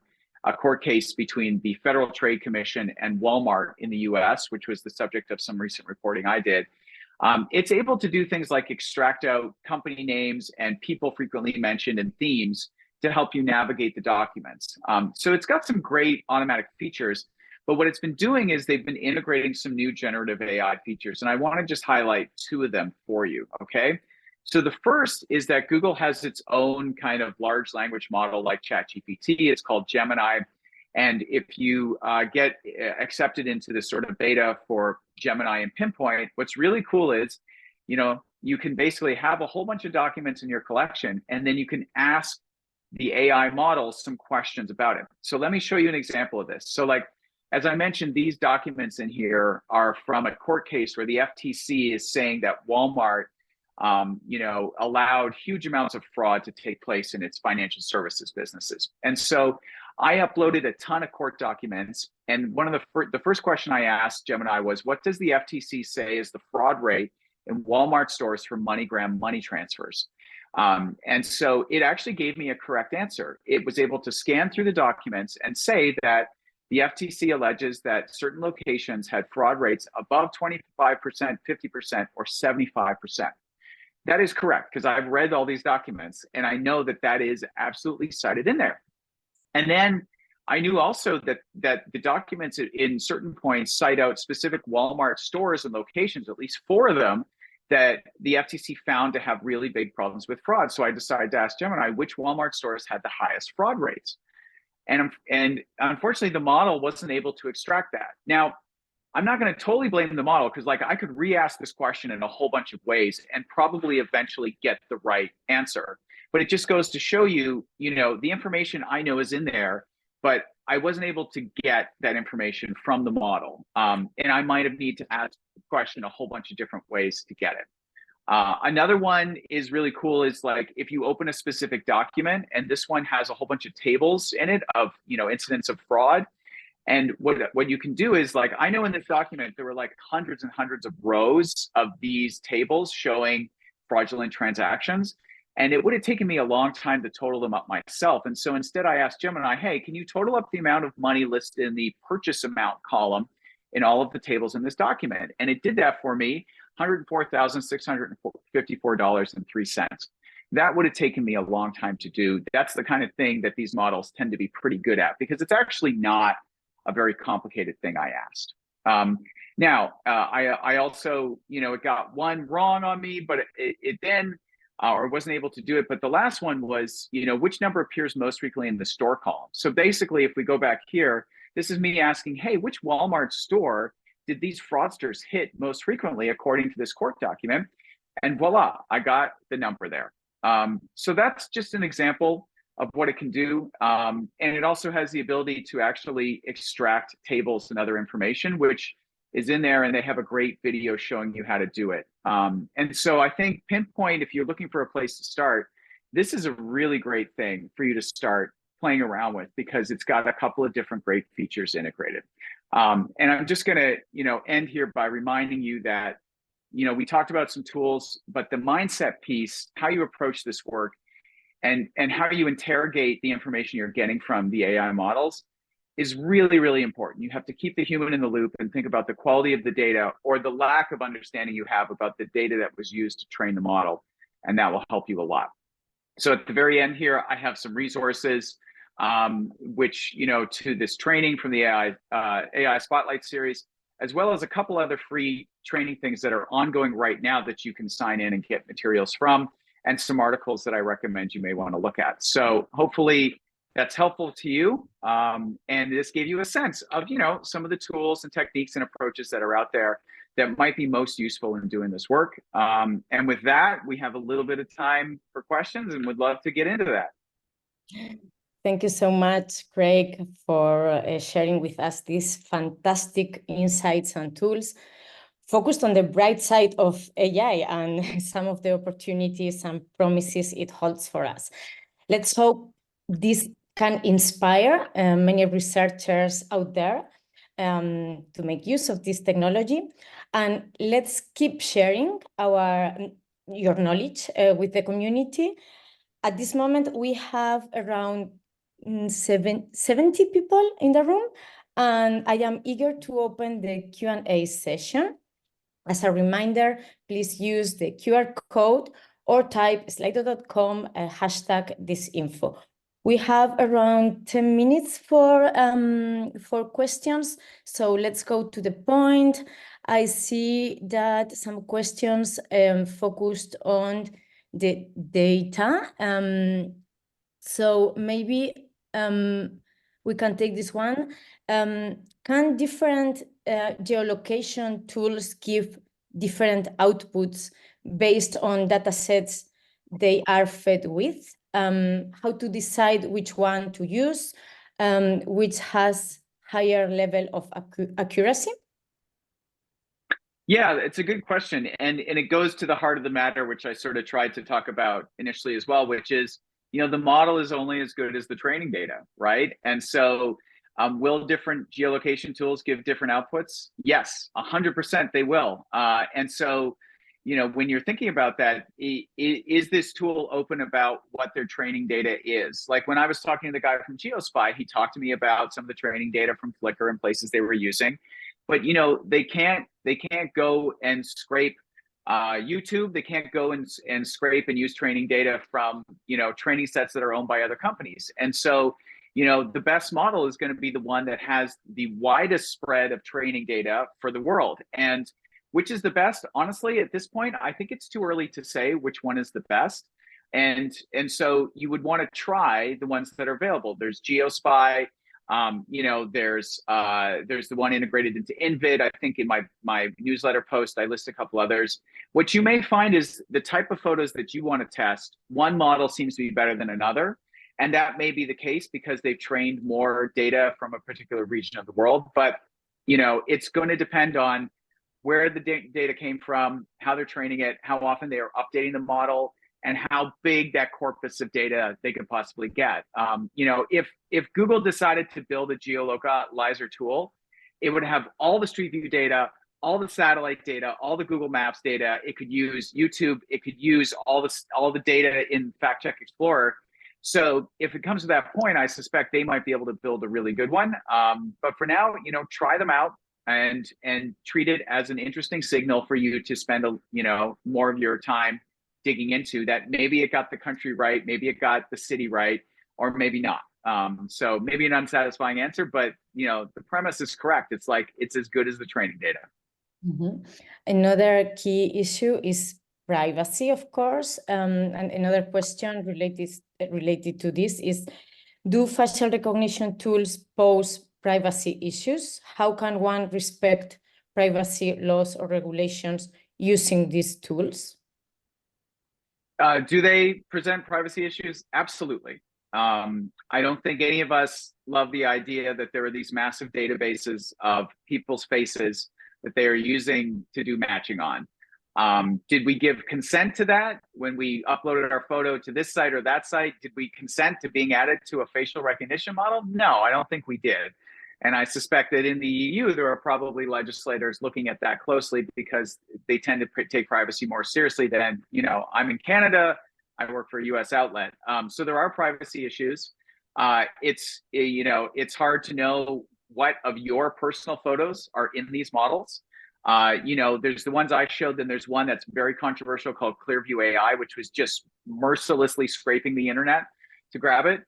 a court case between the Federal Trade Commission and Walmart in the US, which was the subject of some recent reporting I did. It's able to do things like extract out company names and people frequently mentioned and themes to help you navigate the documents. So it's got some great automatic features, but what it's been doing is they've been integrating some new generative AI features, and I want to just highlight two of them for you, okay? So the first is that Google has its own kind of large language model like ChatGPT. It's called Gemini. And if you get accepted into this sort of beta for Gemini and Pinpoint, what's really cool is, you can basically have a whole bunch of documents in your collection, and then you can ask the AI models some questions about it. So let me show you an example of this. So like, as I mentioned, these documents in here are from a court case where the FTC is saying that Walmart allowed huge amounts of fraud to take place in its financial services businesses. And so I uploaded a ton of court documents. And one of the first question I asked Gemini was, what does the FTC say is the fraud rate in Walmart stores for MoneyGram money transfers? And so it actually gave me a correct answer. It was able to scan through the documents and say that the FTC alleges that certain locations had fraud rates above 25%, 50%, or 75%. That is correct, because I've read all these documents and I know that that is absolutely cited in there. And then I knew also that the documents in certain points cite out specific Walmart stores and locations, at least 4 of them, that the FTC found to have really big problems with fraud. So I decided to ask Gemini which Walmart stores had the highest fraud rates. And unfortunately, the model wasn't able to extract that. Now, I'm not going to totally blame the model, because like I could re-ask this question in a whole bunch of ways and probably eventually get the right answer. But it just goes to show you, the information I know is in there, but I wasn't able to get that information from the model. And I might have need to ask the question a whole bunch of different ways to get it. Another one is really cool, is like if you open a specific document, and this one has a whole bunch of tables in it of, incidents of fraud. And what you can do is, like, I know in this document, there were like hundreds and hundreds of rows of these tables showing fraudulent transactions. And it would have taken me a long time to total them up myself. And so instead I asked Gemini, hey, can you total up the amount of money listed in the purchase amount column in all of the tables in this document? And it did that for me, $104,654.03. That would have taken me a long time to do. That's the kind of thing that these models tend to be pretty good at, because it's actually not a very complicated thing I asked. I also, it got one wrong on me, but it then, or wasn't able to do it. But the last one was, which number appears most frequently in the store column? So basically, if we go back here, this is me asking, hey, which Walmart store did these fraudsters hit most frequently according to this court document? And voila, I got the number there. So that's just an example of what it can do. And it also has the ability to actually extract tables and other information, which is in there, and they have a great video showing you how to do it. And so I think Pinpoint, if you're looking for a place to start, this is a really great thing for you to start playing around with, because it's got a couple of different great features integrated. And I'm just gonna, end here by reminding you that, we talked about some tools, but the mindset piece, how you approach this work, and how you interrogate the information you're getting from the AI models is really, really important. You have to keep the human in the loop and think about the quality of the data, or the lack of understanding you have about the data that was used to train the model, and that will help you a lot. So at the very end here, I have some resources, which, to this training from the AI Spotlight series, as well as a couple other free training things that are ongoing right now that you can sign in and get materials from, and some articles that I recommend you may want to look at. So hopefully that's helpful to you. And this gave you a sense of, some of the tools and techniques and approaches that are out there that might be most useful in doing this work. And with that, we have a little bit of time for questions, and would love to get into that. Thank you so much, Craig, for sharing with us these fantastic insights and tools focused on the bright side of AI and some of the opportunities and promises it holds for us. Let's hope this can inspire many researchers out there to make use of this technology. And let's keep sharing your knowledge with the community. At this moment, we have around 70 people in the room, and I am eager to open the Q&A session. As a reminder, please use the QR code or type slido.com #disinfo. We have around 10 minutes for questions, so let's go to the point. I see that some questions focused on the data. So maybe we can take this one. Can different geolocation tools give different outputs based on data sets they are fed with? How to decide which one to use, which has higher level of accuracy? Yeah, it's a good question. And it goes to the heart of the matter, which I sort of tried to talk about initially as well, which is, the model is only as good as the training data, right? And so will different geolocation tools give different outputs? Yes, 100% they will. And so, when you're thinking about that, is this tool open about what their training data is? Like when I was talking to the guy from GeoSpy, he talked to me about some of the training data from Flickr and places they were using. But they can't go and scrape YouTube. They can't go and scrape and use training data from training sets that are owned by other companies. And so the best model is going to be the one that has the widest spread of training data for the world. And which is the best? Honestly, at this point, I think it's too early to say which one is the best. And so you would want to try the ones that are available. There's GeoSpy. There's the one integrated into Invid. I think in my newsletter post, I list a couple others. What you may find is the type of photos that you want to test, one model seems to be better than another. And that may be the case because they've trained more data from a particular region of the world. But, it's going to depend on where the data came from, how they're training it, how often they are updating the model, and how big that corpus of data they could possibly get. If Google decided to build a geolocalizer tool, it would have all the Street View data, all the satellite data, all the Google Maps data. It could use YouTube. It could use all the data in Fact Check Explorer. So if it comes to that point, I suspect they might be able to build a really good one. But for now, try them out and treat it as an interesting signal for you to spend more of your time digging into. That maybe it got the country right, maybe it got the city right, or maybe not. So maybe an unsatisfying answer, but the premise is correct. It's as good as the training data. Mm-hmm. Another key issue is privacy, of course. And another question related to this is, do facial recognition tools pose privacy issues? How can one respect privacy laws or regulations using these tools? Do they present privacy issues? Absolutely. I don't think any of us love the idea that there are these massive databases of people's faces that they are using to do matching on. Did we give consent to that when we uploaded our photo to this site or that site? Did we consent to being added to a facial recognition model? No, I don't think we did. And I suspect that in the EU, there are probably legislators looking at that closely because they tend to take privacy more seriously than, I'm in Canada, I work for a US outlet. So there are privacy issues. It's hard to know what of your personal photos are in these models. There's the ones I showed, then there's one that's very controversial called Clearview AI, which was just mercilessly scraping the internet to grab it.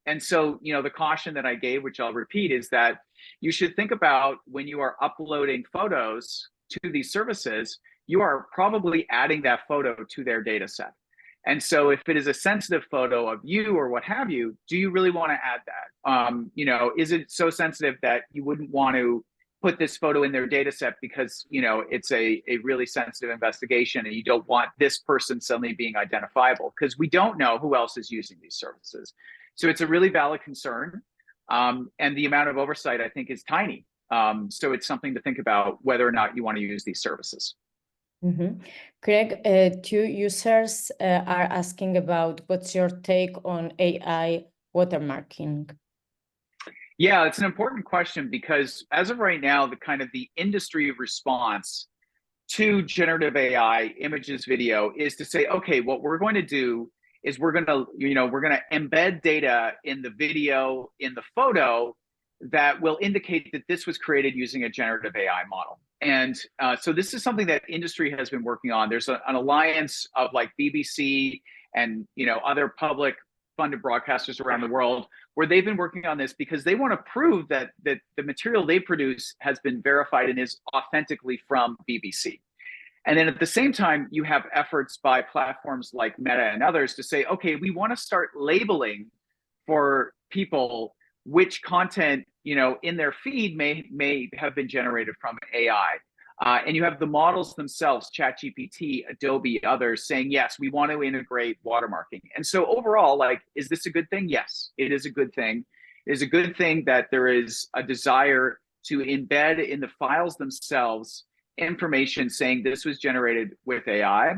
And so, the caution that I gave, which I'll repeat, is that you should think about when you are uploading photos to these services, you are probably adding that photo to their data set. And so if it is a sensitive photo of you or what have you, do you really want to add that? Is it so sensitive that you wouldn't want to put this photo in their data set because, it's a really sensitive investigation and you don't want this person suddenly being identifiable? Because we don't know who else is using these services. So it's a really valid concern. And the amount of oversight, I think, is tiny. So it's something to think about whether or not you want to use these services. Mm-hmm. Craig, two users are asking about what's your take on AI watermarking? Yeah, it's an important question because as of right now, the industry response to generative AI, images, video, is to say, okay, what we're going to do is we're going to embed data in the video, in the photo that will indicate that this was created using a generative AI model. And so this is something that industry has been working on. There's an alliance of like BBC and other public funded broadcasters around the world where they've been working on this because they want to prove that the material they produce has been verified and is authentically from BBC. And then at the same time, you have efforts by platforms like Meta and others to say, okay, we want to start labeling for people which content, in their feed may have been generated from AI. And you have the models themselves, ChatGPT, Adobe, others saying, yes, we want to integrate watermarking. And so overall, is this a good thing? Yes, it is a good thing. It is a good thing that there is a desire to embed in the files themselves information saying this was generated with AI.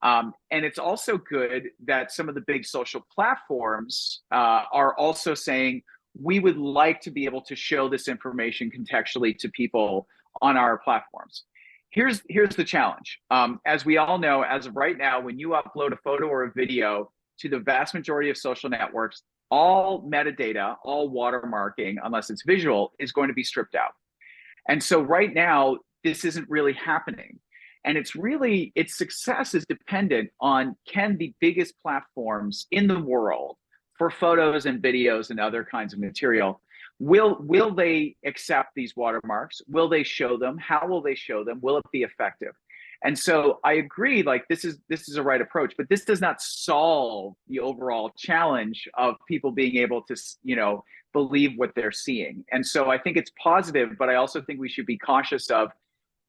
And it's also good that some of the big social platforms are also saying, we would like to be able to show this information contextually to people on our platforms. Here's the challenge. As we all know, as of right now, when you upload a photo or a video to the vast majority of social networks, all metadata, all watermarking, unless it's visual, is going to be stripped out. And so right now, this isn't really happening. And its success is dependent on, can the biggest platforms in the world for photos and videos and other kinds of material, will they accept these watermarks? Will they show them? How will they show them? Will it be effective? And so I agree, like this is a right approach, but this does not solve the overall challenge of people being able to, believe what they're seeing. And so I think it's positive, but I also think we should be cautious of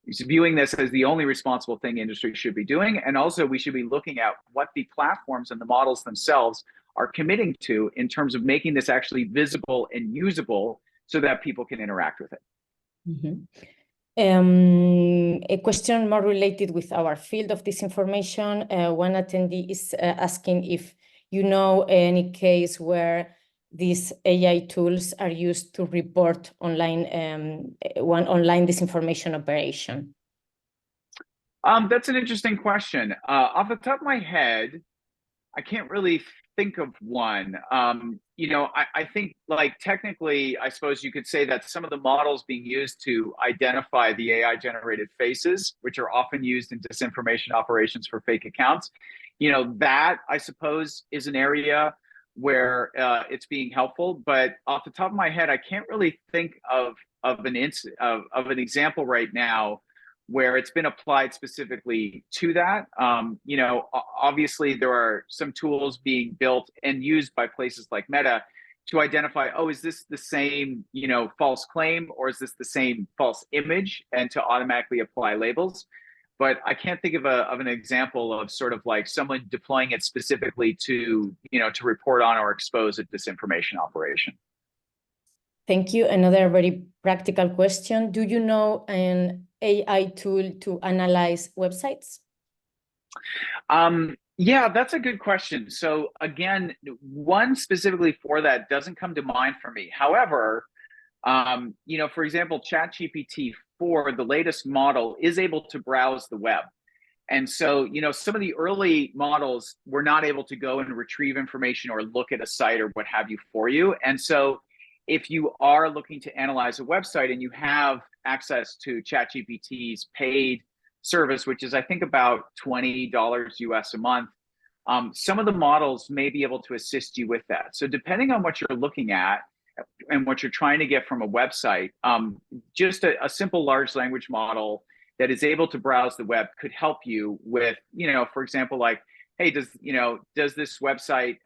viewing this as the only responsible thing industry should be doing. And also we should be looking at what the platforms and the models themselves are committing to in terms of making this actually visible and usable so that people can interact with it. A question more related with our field of disinformation. One attendee is asking if you know any case where these AI tools are used to report online one online disinformation operation. That's an interesting question. Off the top of my head, I can't really think of one. I think like technically, I suppose you could say that some of the models being used to identify the AI generated faces, which are often used in disinformation operations for fake accounts, that I suppose is an area where it's being helpful. But off the top of my head, I can't really think of an example right now where it's been applied specifically to that. Obviously there are some tools being built and used by places like Meta to identify, oh, is this the same, false claim, or is this the same false image, and to automatically apply labels. But I can't think of an example of sort of like someone deploying it specifically to report on or expose a disinformation operation. Thank you. Another very practical question. Do you know an AI tool to analyze websites? Yeah, that's a good question. So again, one specifically for that doesn't come to mind for me. However, for example, ChatGPT-4, the latest model, is able to browse the web. And so, some of the early models were not able to go and retrieve information or look at a site or what have you for you. And so if you are looking to analyze a website and you have access to ChatGPT's paid service, which is I think about $20 US a month, some of the models may be able to assist you with that. So depending on what you're looking at and what you're trying to get from a website, just a simple large language model that is able to browse the web could help you with, for example, like, hey, does this website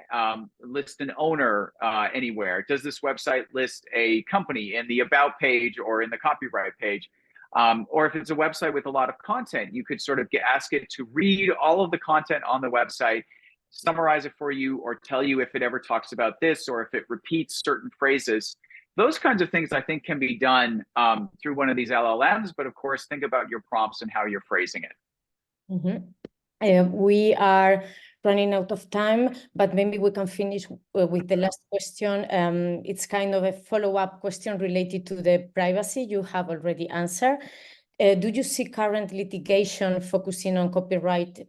list an owner anywhere? Does this website list a company in the about page or in the copyright page? Or if it's a website with a lot of content, you could sort of ask it to read all of the content on the website, summarize it for you, or tell you if it ever talks about this or if it repeats certain phrases. Those kinds of things I think can be done through one of these LLMs, but of course, think about your prompts and how you're phrasing it. We are running out of time, but maybe we can finish with the last question. It's kind of a follow-up question related to the privacy you have already answered. Do you see current litigation focusing on copyrighted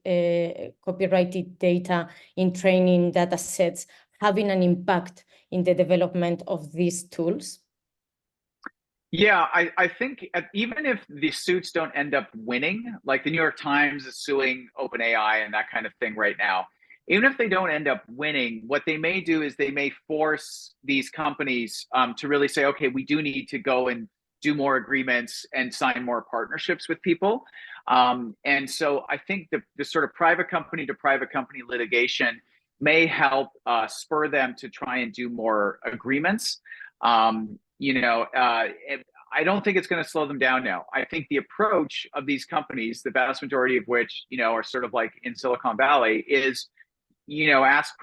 data in training data sets having an impact in the development of these tools? Yeah, I think even if the suits don't end up winning, like the New York Times is suing OpenAI and that kind of thing right now, even if they don't end up winning, what they may do is they may force these companies to really say, okay, we do need to go and do more agreements and sign more partnerships with people. And so I think the sort of private company to private company litigation may help spur them to try and do more agreements. I don't think it's going to slow them down now. I think the approach of these companies, the vast majority of which, are sort of like in Silicon Valley, is, ask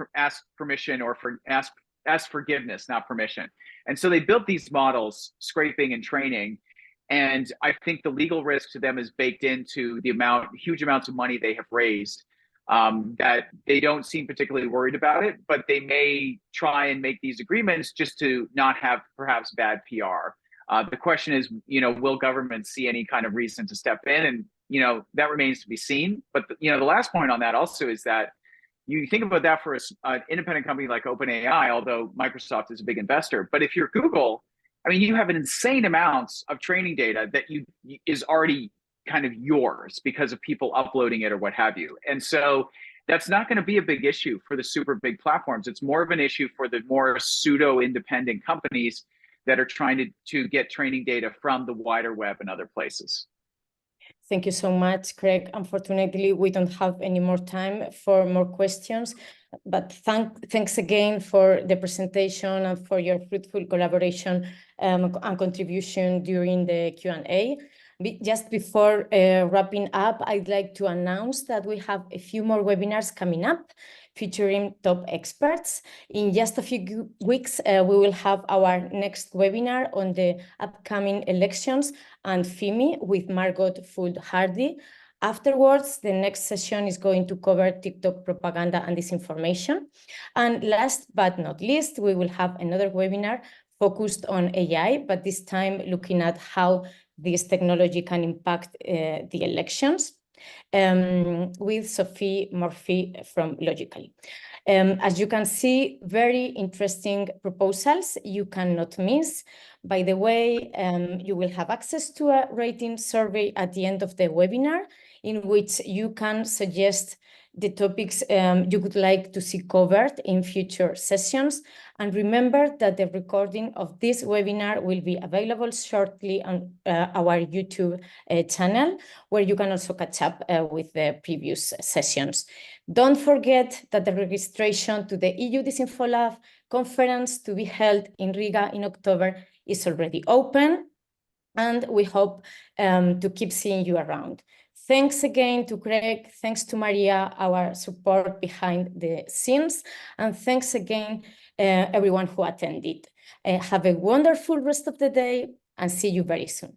permission or ask forgiveness, not permission. And so they built these models, scraping and training. And I think the legal risk to them is baked into the huge amounts of money they have raised, that they don't seem particularly worried about it, but they may try and make these agreements just to not have perhaps bad PR. The question is, will governments see any kind of reason to step in? And, that remains to be seen. But, the last point on that also is that you think about that for an independent company like OpenAI, although Microsoft is a big investor. But if you're Google, I mean, you have an insane amounts of training data that is already kind of yours because of people uploading it or what have you. And so that's not going to be a big issue for the super big platforms. It's more of an issue for the more pseudo independent companies that are trying to get training data from the wider web and other places. Thank you so much, Craig. Unfortunately, we don't have any more time for more questions, but thanks again for the presentation and for your fruitful collaboration and contribution during the Q&A. Just before wrapping up, I'd like to announce that we have a few more webinars coming up featuring top experts. In just a few weeks, we will have our next webinar on the upcoming elections and FIMI with Margot Fould-Hardy. Afterwards, the next session is going to cover TikTok propaganda and disinformation. And last but not least, we will have another webinar focused on AI, but this time looking at how this technology can impact the elections with Sophie Murphy from Logically. As you can see, very interesting proposals you cannot miss. By the way, you will have access to a rating survey at the end of the webinar in which you can suggest the topics you would like to see covered in future sessions. And remember that the recording of this webinar will be available shortly on our YouTube channel, where you can also catch up with the previous sessions. Don't forget that the registration to the EU DisinfoLab conference to be held in Riga in October is already open, and we hope to keep seeing you around. Thanks again to Craig, thanks to Maria, our support behind the scenes, and thanks again everyone who attended. Have a wonderful rest of the day and see you very soon.